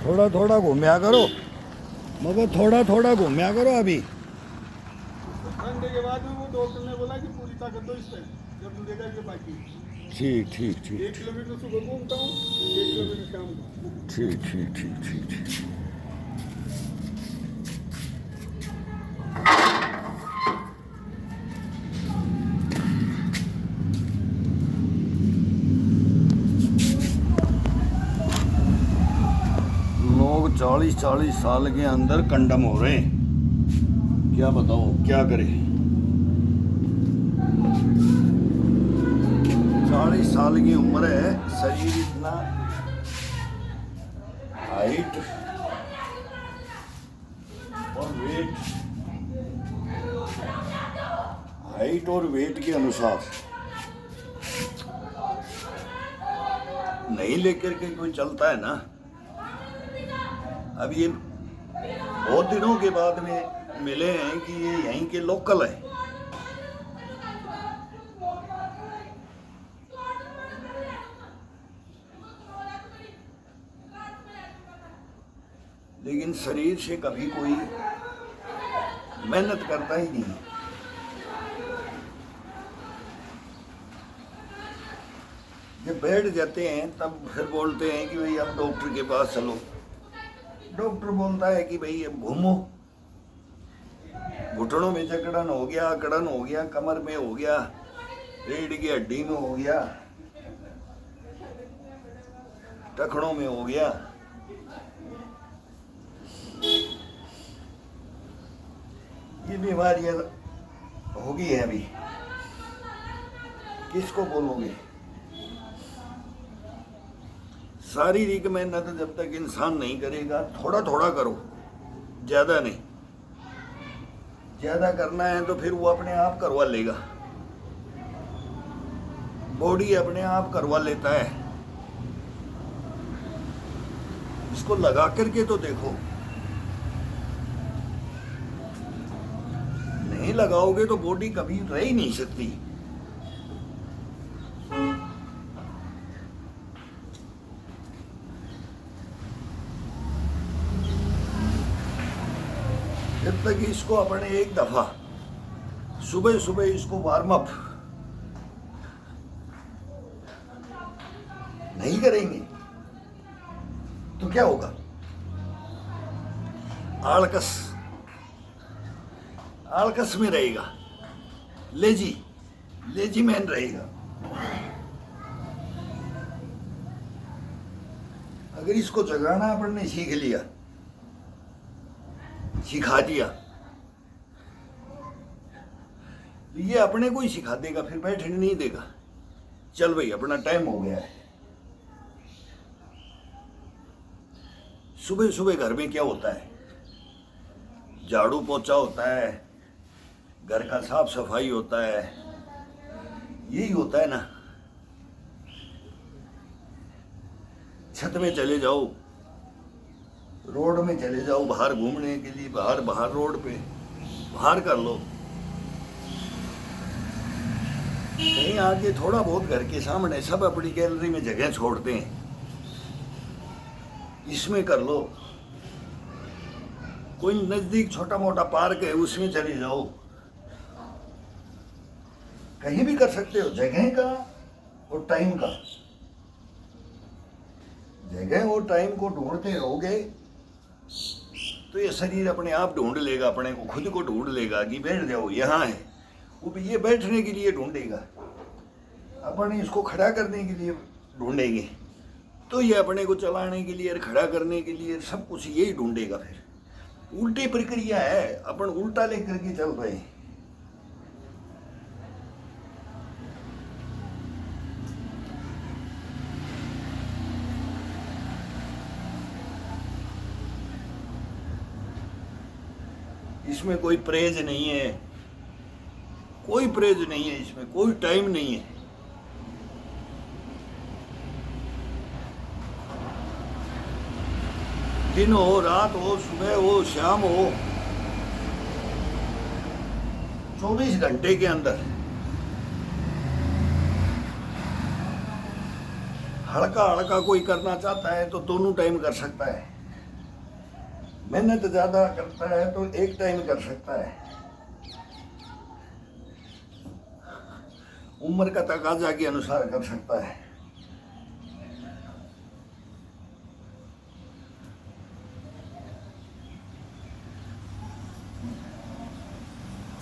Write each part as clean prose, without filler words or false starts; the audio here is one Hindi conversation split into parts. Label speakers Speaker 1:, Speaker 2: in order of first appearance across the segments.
Speaker 1: थोड़ा थोड़ा घूमया करो, मगर थोड़ा थोड़ा घूमया करो अभी।
Speaker 2: घंटे के बाद में वो डॉक्टर ने बोला कि पूरी ताकत दो इस पे, जब दूधेगा कि बाकी
Speaker 1: ठीक ठीक ठीक
Speaker 2: 1 किलोमीटर सुबह घूमता हूँ, 1 किलोमीटर शाम को।
Speaker 1: ठीक ठीक ठीक ठीक ठीक। लोग 40-40 साल के अंदर कंडम हो रहे हैं, क्या बताओ क्या करें। 40 साल की उम्र है, शरीर इतना हाइट और वेट, हाइट और वेट के अनुसार नहीं लेकर के कोई चलता है ना। अब ये बहुत दिनों के बाद में मिले हैं कि ये यहीं के लोकल है। लेकिन शरीर से कभी कोई मेहनत करता ही नहीं। जब बैठ जाते हैं तब फिर बोलते हैं कि भाई अब डॉक्टर के पास चलो। डॉक्टर बोलता है कि भाई अब घूमो, घुटनों में जकड़न हो गया, अकड़न हो गया, कमर में हो गया, रीढ़ की हड्डी में हो गया, टखनों में हो गया। ये बीमारियां होगी है अभी, किसको बोलोगे। शारीरिक मेहनत जब तक इंसान नहीं करेगा, थोड़ा थोड़ा करो, ज्यादा नहीं। ज्यादा करना है तो फिर वो अपने आप करवा लेगा, बॉडी अपने आप करवा लेता है। इसको लगा करके तो देखो, नहीं लगाओगे तो बॉडी कभी रह ही नहीं सकती। जब तक इसको अपने एक दफा सुबह सुबह इसको वार्म अप नहीं करेंगे तो क्या होगा। आलकस आलकस में रहेगा, लेजी मैन रहेगा। अगर इसको जगाना अपन ने सीख लिया, सिखा दिया, ये अपने को ही सिखा देगा, फिर बैठने नहीं देगा। चल भाई अपना टाइम हो गया है। सुबह सुबह घर में क्या होता है, झाड़ू पोछा होता है, घर का साफ सफाई होता है, यही होता है ना। छत में चले जाओ, रोड में चले जाओ, बाहर घूमने के लिए, बाहर रोड पे बाहर कर लो। कहीं आगे थोड़ा बहुत घर के सामने सब अपनी गैलरी में जगह छोड़ते हैं, इसमें कर लो। कोई नजदीक छोटा मोटा पार्क है, उसमें चले जाओ, कहीं भी कर सकते हो। जगह का और टाइम का, जगह और टाइम को ढूंढते रहोगे तो ये शरीर अपने आप ढूंढ लेगा, अपने को खुद को ढूंढ लेगा कि बैठ जाओ यहाँ है। वो ये बैठने के लिए ढूंढेगा, अपन इसको खड़ा करने के लिए ढूंढेंगे तो ये अपने को चलाने के लिए, खड़ा करने के लिए सब कुछ यही ढूंढेगा। फिर उल्टी प्रक्रिया है, अपन उल्टा लेकर के चल रहे हैं। इसमें कोई परहेज नहीं है, कोई परहेज नहीं है, इसमें कोई टाइम नहीं है। दिन हो, रात हो, सुबह हो, शाम हो, 24 घंटे के अंदर हल्का हल्का कोई करना चाहता है तो दोनों टाइम कर सकता है। मेहनत ज़्यादा करता है तो एक टाइम कर सकता है, उम्र का तकाजा के अनुसार कर सकता है।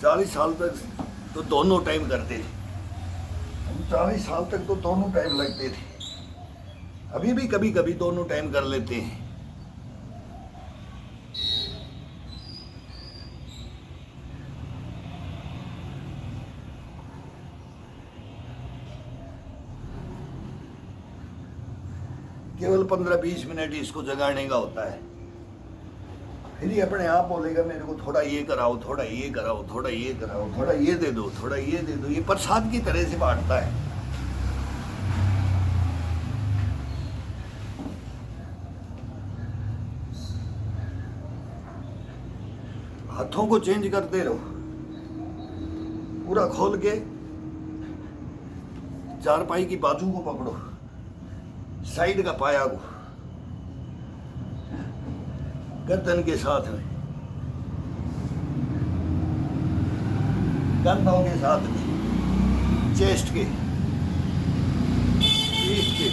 Speaker 1: चालीस साल तक तो दोनों टाइम करते थे, 40 साल तक तो दोनों टाइम लगते थे, अभी भी कभी कभी दोनों टाइम कर लेते हैं। केवल 15-20 मिनट इसको जगाने का होता है, फिर ये अपने आप बोलेगा मेरे को थोड़ा ये कराओ, थोड़ा ये कराओ, थोड़ा ये कराओ, थोड़ा ये दे दो, थोड़ा ये दे दो। ये प्रसाद की तरह से बांटता है। हाथों को चेंज करते रहो, पूरा खोल के चारपाई की बाजू को पकड़ो, साइड का पाया को गर्दन के साथ में, कंधों के साथ में, चेस्ट के, पीठ के,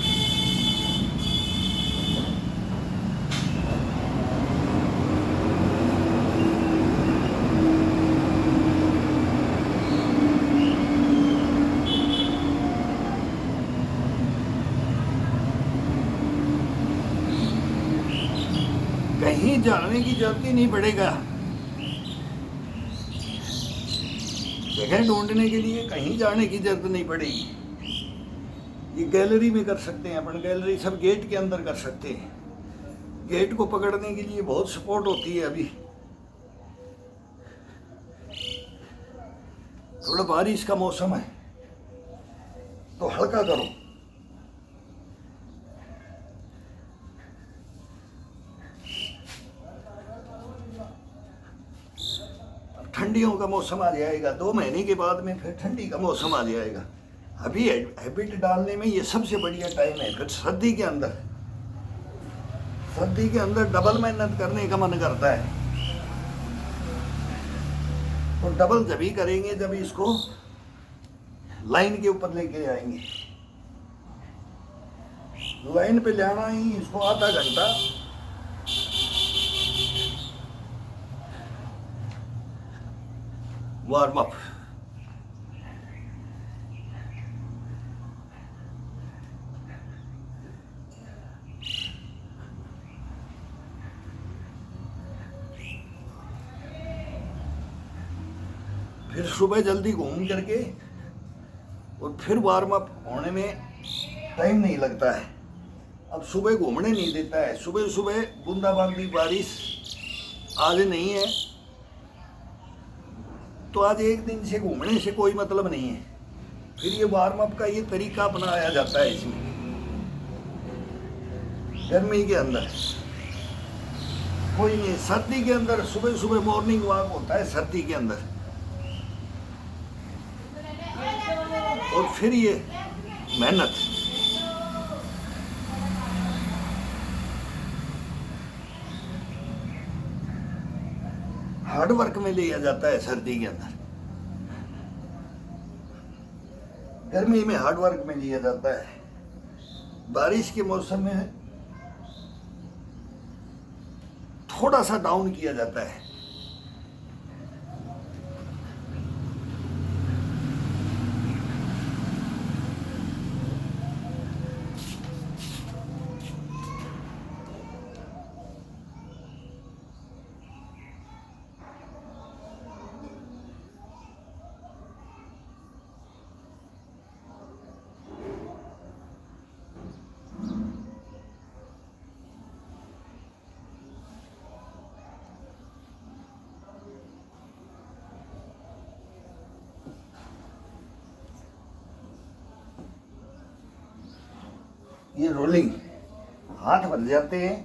Speaker 1: कहीं जाने की जरूरत ही नहीं पड़ेगा। जगह ढूंढने के लिए कहीं जाने की जरूरत नहीं पड़ेगी। ये गैलरी में कर सकते हैं अपन, गैलरी सब गेट के अंदर कर सकते हैं। गेट को पकड़ने के लिए बहुत सपोर्ट होती है। अभी थोड़ा बारिश का मौसम है तो हल्का करो। ठंडियों का मौसम आ जाएगा, 2 महीने के बाद में फिर ठंडी का मौसम आ जाएगा। अभी हैबिट डालने में ये सबसे बढ़िया टाइम है। फिर सर्दी के अंदर डबल मेहनत करने का मन करता है, तो डबल जब ही करेंगे जब इसको लाइन के ऊपर लेके आएंगे। लाइन पे जाना ही इसको आधा घंटा वार्म अप। फिर सुबह जल्दी घूम करके और फिर वार्म अप होने में टाइम नहीं लगता है। अब सुबह घूमने नहीं देता है। सुबह सुबह बूंदाबांदी बारिश आज नहीं है तो आज एक दिन से घूमने से कोई मतलब नहीं है। फिर ये वार्म अप का ये तरीका अपनाया जाता है इसमें। गर्मी के अंदर कोई नहीं, सर्दी के अंदर सुबह सुबह मॉर्निंग वॉक होता है सर्दी के अंदर। और फिर ये मेहनत, हार्ड वर्क में लिया जाता है सर्दी के अंदर। गर्मी में हार्ड वर्क में लिया जाता है। बारिश के मौसम में थोड़ा सा डाउन किया जाता है। ये रोलिंग, हाथ भर जाते हैं,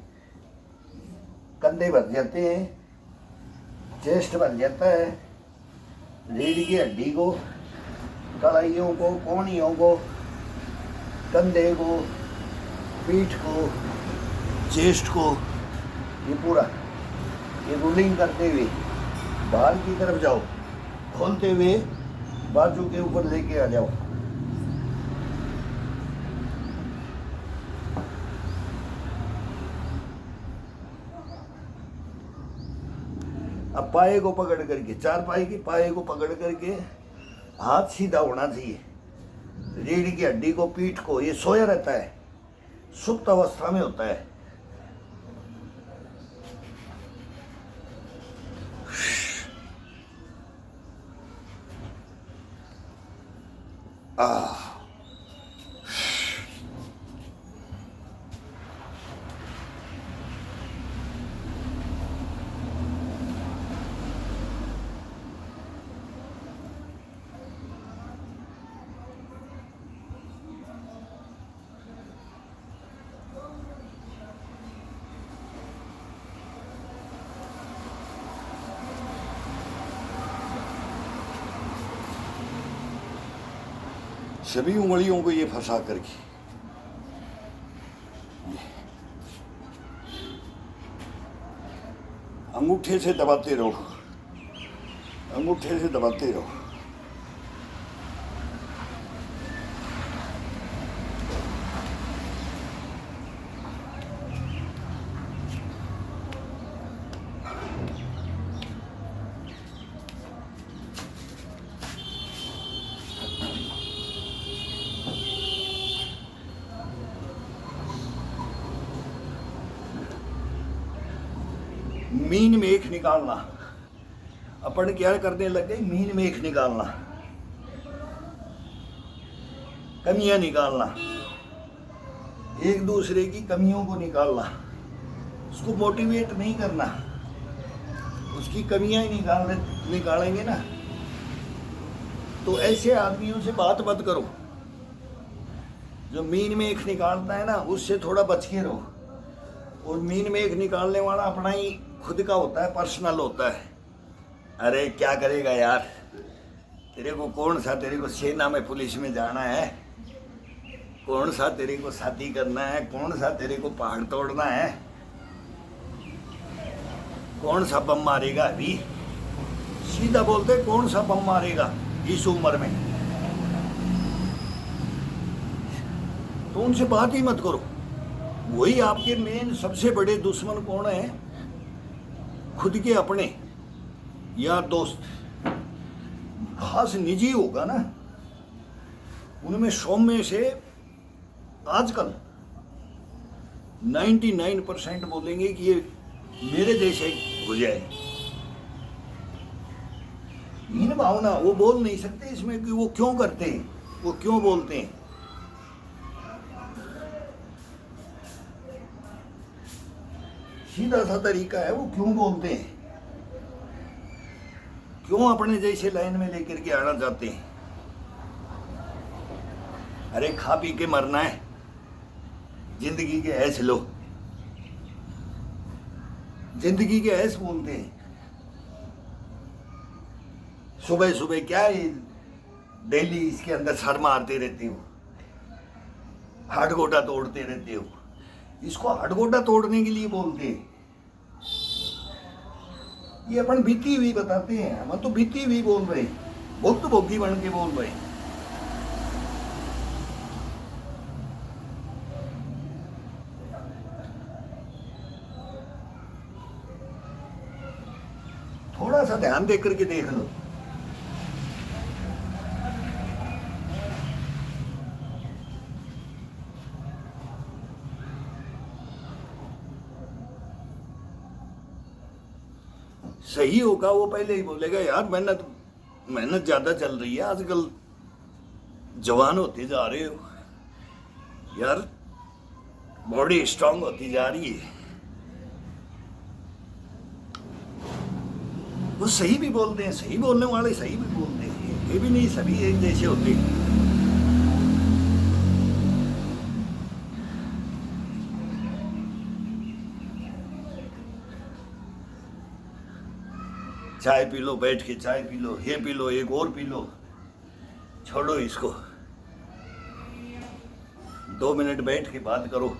Speaker 1: कंधे भर जाते हैं, चेस्ट भर जाता है, रीढ़ की हड्डी को, कलाइयों को, कोहनियों को, कंधे को, पीठ को, चेस्ट को, ये पूरा ये रोलिंग करते हुए बाहर की तरफ जाओ, खोलते हुए बाजू के ऊपर लेके आ जाओ। अब पाए को पकड़ करके, चार पाए की पाए को पकड़ करके हाथ सीधा होना चाहिए। रीढ़ की हड्डी को, पीठ को, ये सोया रहता है, सुप्त अवस्था में होता है। सभी उंगलियों को ये फंसा करके अंगूठे से दबाते रहो, अंगूठे से दबाते रहो। मीन मेख निकालना, अपन क्या करने लग गए, मीन मेख निकालना, कमियां निकालना, एक दूसरे की कमियों को निकालना। उसको मोटिवेट नहीं करना, उसकी कमियां ही निकालेंगे ना। तो ऐसे आदमियों से बात मत करो। जो मीन मेख निकालता है ना, उससे थोड़ा बच के रहो। और मीन मेख निकालने वाला अपना ही खुद का होता है, पर्सनल होता है। अरे क्या करेगा यार, तेरे को कौन सा, तेरे को सेना में पुलिस में जाना है, कौन सा तेरे को शादी करना है, कौन सा तेरे को पहाड़ तोड़ना है, कौन सा बम मारेगा। अभी सीधा बोलते कौन सा बम मारेगा इस उम्र में, तो उनसे बात ही मत करो। वही आपके मेन सबसे बड़े दुश्मन कौन है, खुद के अपने यार दोस्त, खास निजी होगा ना, उनमें 100 में से आजकल 99% बोलेंगे कि ये मेरे जैसे हो जाए। इन भावना वो बोल नहीं सकते इसमें कि वो क्यों करते हैं, वो क्यों बोलते हैं। सीधा सा तरीका है, वो क्यों बोलते हैं, क्यों अपने जैसे लाइन में लेकर के आना चाहते हैं। अरे खा पी के मरना है, जिंदगी के ऐश लो, जिंदगी के ऐश बोलते हैं। सुबह सुबह क्या डेली इसके अंदर सर मारते रहते हो, हडगोटा तोड़ते रहते हो। इसको हडगोटा तोड़ने के लिए बोलते हैं। ये अपन बीती हुई बताते हैं, हम तो बीती हुई बोल रहे, भुक्त भोगी बन के बोल रहे। थोड़ा सा ध्यान दे करके देख लो। सही होगा वो पहले ही बोलेगा यार मेहनत ज्यादा चल रही है आजकल, जवान होते जा रहे हो यार, बॉडी स्ट्रांग होती जा रही है। वो सही भी बोलते हैं, सही बोलने वाले सही भी बोलते हैं, ये भी नहीं सभी एक जैसे होते हैं। चाय पी लो, बैठ के चाय पी लो, ये पी लो, एक और पी लो, छोड़ो इसको। 2 मिनट बैठ के बात करो,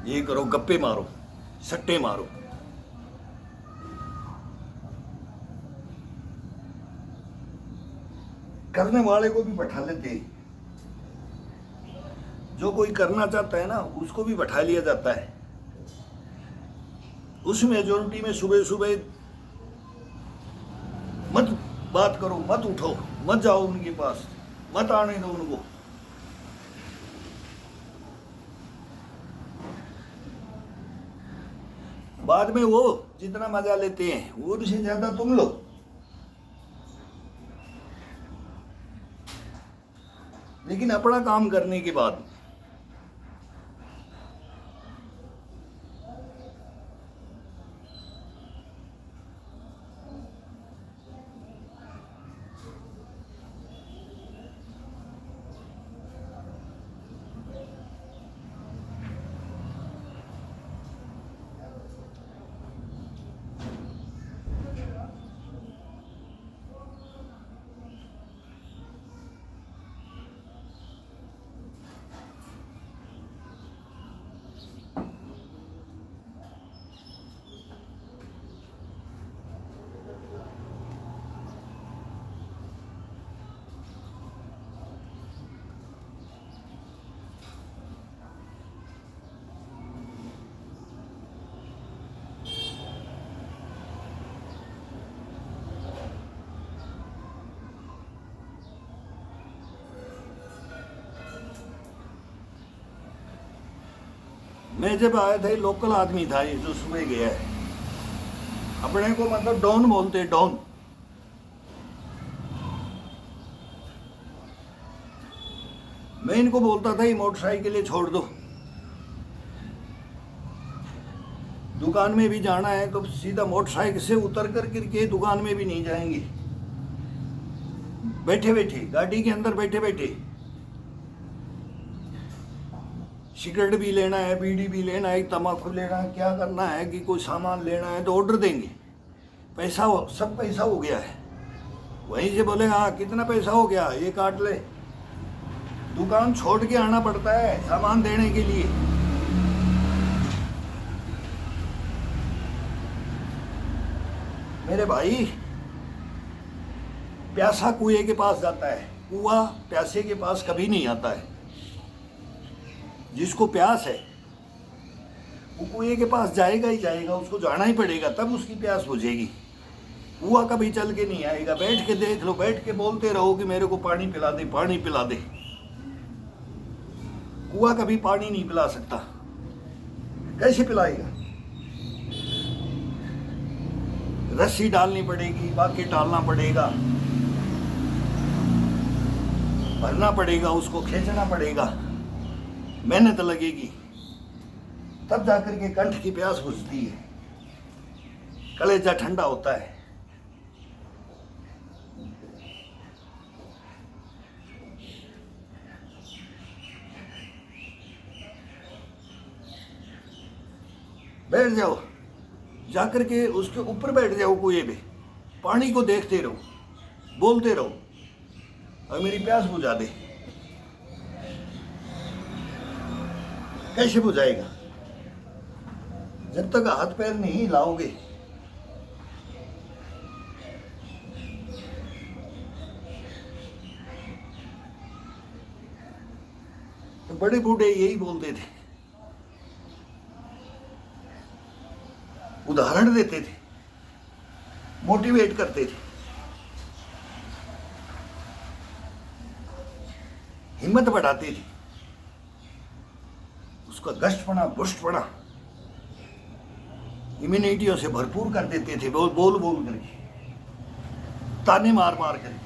Speaker 1: ये करो, गप्पे मारो, सट्टे मारो। करने वाले को भी बैठा लेते हैं। जो कोई करना चाहता है ना उसको भी बैठा लिया जाता है। उस मेजोरिटी में सुबह सुबह मत बात करो, मत उठो, मत जाओ उनके पास, मत आने दो उनको। बाद में वो जितना मजा लेते हैं वो से ज्यादा तुम लो। लेकिन अपना काम करने के बाद मैं जब आया था लोकल आदमी था ये जो सुबह गया है, अपने को मतलब डॉन बोलते, डॉन। मैं इनको बोलता था ये मोटरसाइकिलें छोड़ दो, दुकान में भी जाना है तो सीधा मोटरसाइकिल से उतर कर करके दुकान में भी नहीं जाएंगे, बैठे बैठे गाड़ी के अंदर बैठे बैठे। सिगरेट भी लेना है, बीड़ी भी लेना है, तम्बाकू लेना है, क्या करना है कि कोई सामान लेना है तो ऑर्डर देंगे, पैसा हो, सब पैसा हो गया है। वहीं से बोले हाँ कितना पैसा हो गया ये काट ले। दुकान छोड़ के आना पड़ता है सामान देने के लिए। मेरे भाई, प्यासा कुएं के पास जाता है, कुआं प्यासे के पास कभी नहीं आता है। जिसको प्यास है वो कुएं के पास जाएगा ही जाएगा, उसको जाना ही पड़ेगा तब उसकी प्यास बुझेगी। कुआं कभी चल के नहीं आएगा। बैठ के देख लो, बैठ के बोलते रहो कि मेरे को पानी पिला दे, पानी पिला दे। कुआं कभी पानी नहीं पिला सकता, कैसे पिलाएगा? रस्सी डालनी पड़ेगी, बाकी डालना पड़ेगा, भरना पड़ेगा, उसको खींचना पड़ेगा, मेहनत लगेगी, तब जाकर के कंठ की प्यास बुझती है, कलेजा ठंडा होता है। बैठ जाओ, जाकर के उसके ऊपर बैठ जाओ कुएं पे, पानी को देखते रहो, बोलते रहो और मेरी प्यास बुझा दे। कैसे बुझाएगा? जब तक हाथ पैर नहीं हिलाओगे। तो बड़े बूढ़े यही बोलते थे, उदाहरण देते थे, मोटिवेट करते थे, हिम्मत बढ़ाते थे, उसका गश्तपना बुष्टपना इम्यूनिटियों से भरपूर कर देते थे, बोल बोल बोल करके, ताने मार मार कर।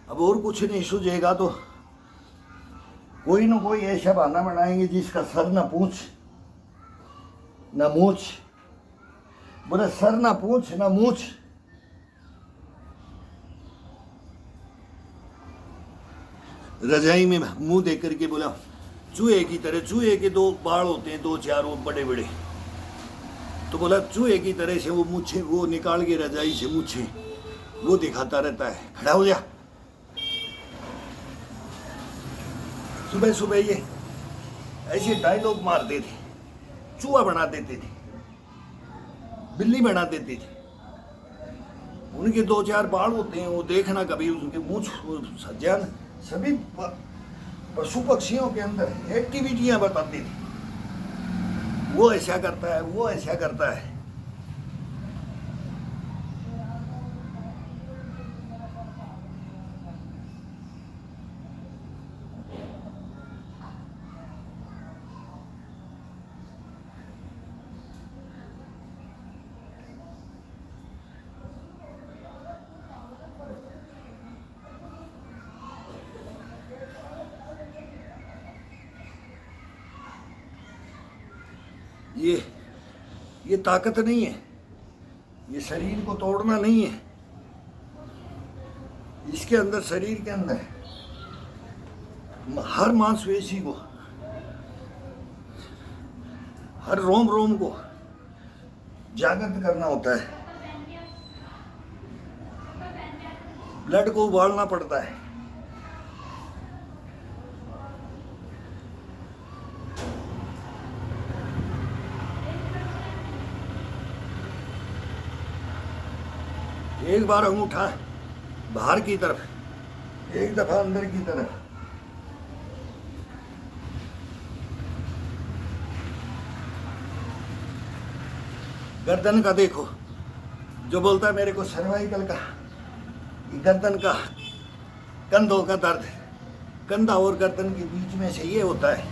Speaker 1: अब और कुछ नहीं सूझेगा तो कोई ना कोई ऐसा बहाना बनाएंगे जिसका सर ना पूछ ना मूछ। बोले सर ना पूछ ना मूछ। रजाई में मुंह दे करके बोला, चूहे की तरह, चूहे के दो बाल होते हैं, दो चार वो बड़े बड़े, तो बोला चूहे की तरह से वो मूछे वो निकाल के रजाई से मूछे वो दिखाता रहता है, खड़ा हो जा। सुबह सुबह ये ऐसे डायलॉग मारते थे, चूहा बना देते थे, बिल्ली बना देते थे। उनके 2-4 बाल होते हैं, वो देखना कभी उनके मुंह सज्जन सभी पशु पक्षियों के अंदर एक्टिविटियां बताते थे। वो ऐसा करता है, वो ऐसा करता है। ये ताकत नहीं है, ये शरीर को तोड़ना नहीं है। इसके अंदर, शरीर के अंदर हर मांसपेशी को, हर रोम रोम को जागृत करना होता है। ब्लड को उबालना पड़ता है। एक बार अंगूठा बाहर की तरफ, एक दफा अंदर की तरफ। गर्दन का देखो, जो बोलता है मेरे को सर्वाइकल का, गर्दन का, कंधों का दर्द, कंधा और गर्दन के बीच में से ये होता है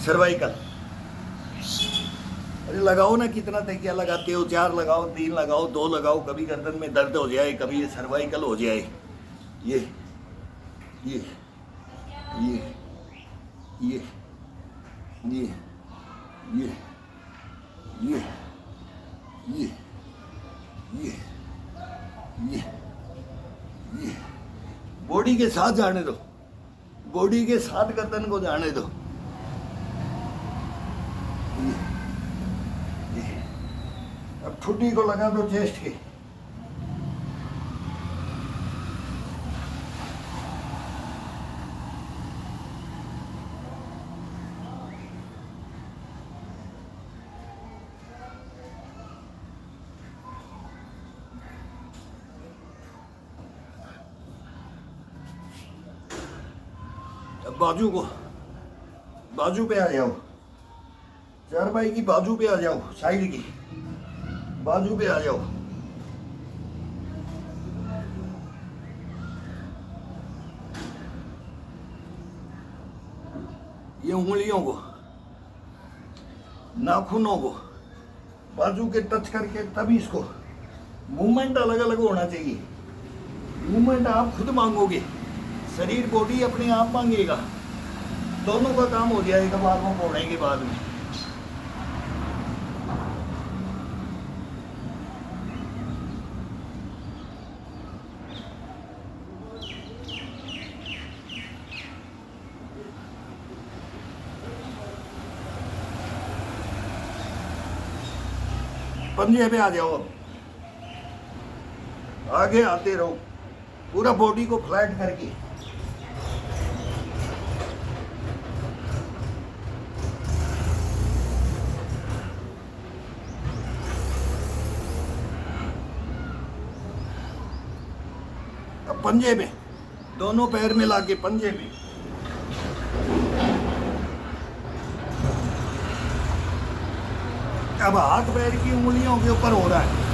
Speaker 1: सर्वाइकल। अरे लगाओ ना, कितना तकिया लगाते हो, 4 लगाओ, 3 लगाओ, 2 लगाओ, कभी गर्दन में दर्द हो जाए, कभी ये सर्वाइकल हो जाए। ये ये ये ये ये ये ये ये ये ये ये बॉडी के साथ जाने दो, बॉडी के साथ गर्दन को जाने दो। अब ठुड्डी को लगा दो चेस्ट के। अब बाजू को, बाजू पे आ जाओ, चारपाई की बाजू पे आ जाओ, साइड की बाजू पे आ जाओ। ये उंगलियों को, नाखूनों को बाजू के टच करके, तभी इसको मूवमेंट अलग अलग होना चाहिए। मूवमेंट आप खुद मांगोगे, शरीर बॉडी अपने आप मांगेगा, दोनों का काम हो जाएगा बालों को होने के बाद में। पंजे पे आ जाओ, अब आगे आते रहो, पूरा बॉडी को फ्लैट करके। अब पंजे पे, दोनों पैर में लाके पंजे पे। अब हाथ पैर की उंगलियों के ऊपर हो रहा है।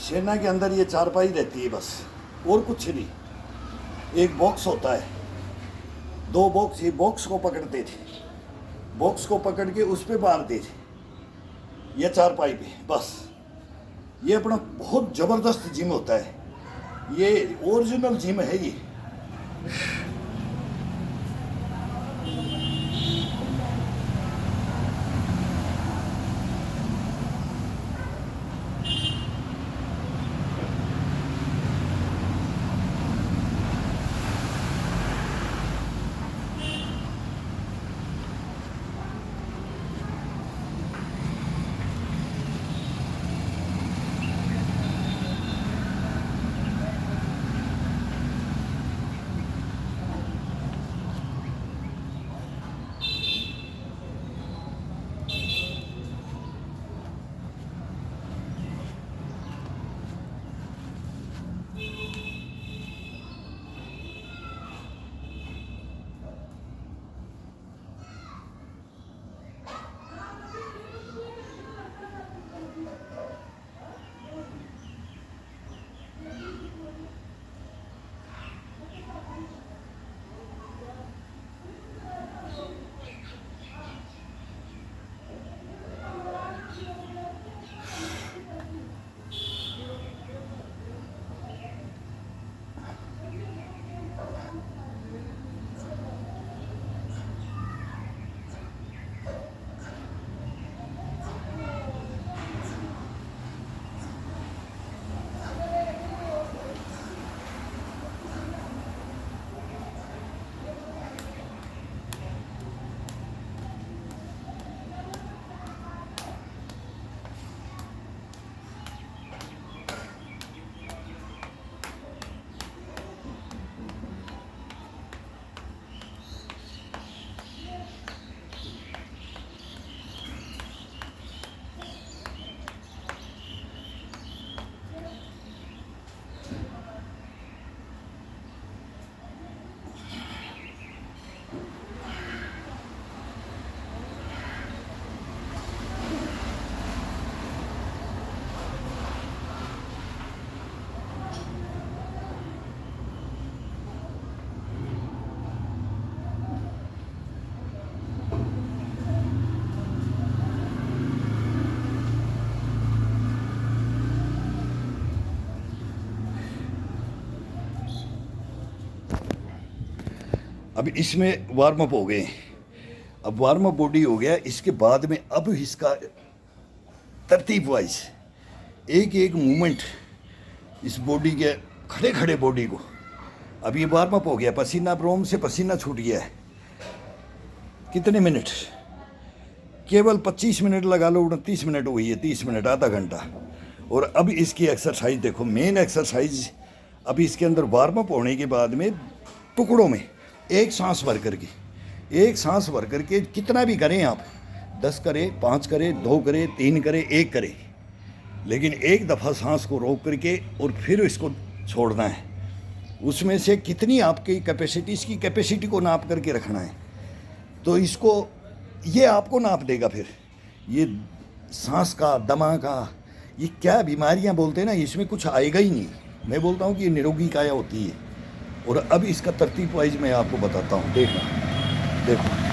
Speaker 1: सेना के अंदर ये चारपाई रहती है बस, और कुछ नहीं। एक बॉक्स होता है, 2 बॉक्स, ये बॉक्स को पकड़ते थे, बॉक्स को पकड़ के उस पर मारते थे ये चारपाई पे बस। ये अपना बहुत ज़बरदस्त जिम होता है, ये ओरिजिनल जिम है ये। अब इसमें वार्म अप हो गए, अब वार्म अप बॉडी हो गया। इसके बाद में अब इसका तरतीब वाइज एक एक मूवमेंट इस बॉडी के, खड़े खड़े बॉडी को, अब ये वार्म अप हो गया, पसीना ब्रोम से पसीना छूट गया है। कितने मिनट? केवल 25 मिनट लगा लो, 29 मिनट हुई है, 30 मिनट, आधा घंटा। और अब इसकी एक्सरसाइज देखो, मेन एक्सरसाइज अभी इसके अंदर वार्म अप होने के बाद में टुकड़ों में एक सांस भर करके, एक सांस भर करके कितना भी करें आप, 10 करें, 5 करें, 2 करें, 3 करें, 1 करें, लेकिन एक दफ़ा सांस को रोक करके और फिर इसको छोड़ना है। उसमें से कितनी आपकी कैपेसिटी, इसकी कैपेसिटी को नाप करके रखना है। तो इसको ये आपको नाप देगा। फिर ये सांस का, दमा का, ये क्या बीमारियां बोलते हैं ना, इसमें कुछ आएगा ही नहीं। मैं बोलता हूँ कि ये निरोगी काया होती है। और अब इसका तरतीब वाइज मैं आपको बताता हूँ, देखना, देखो।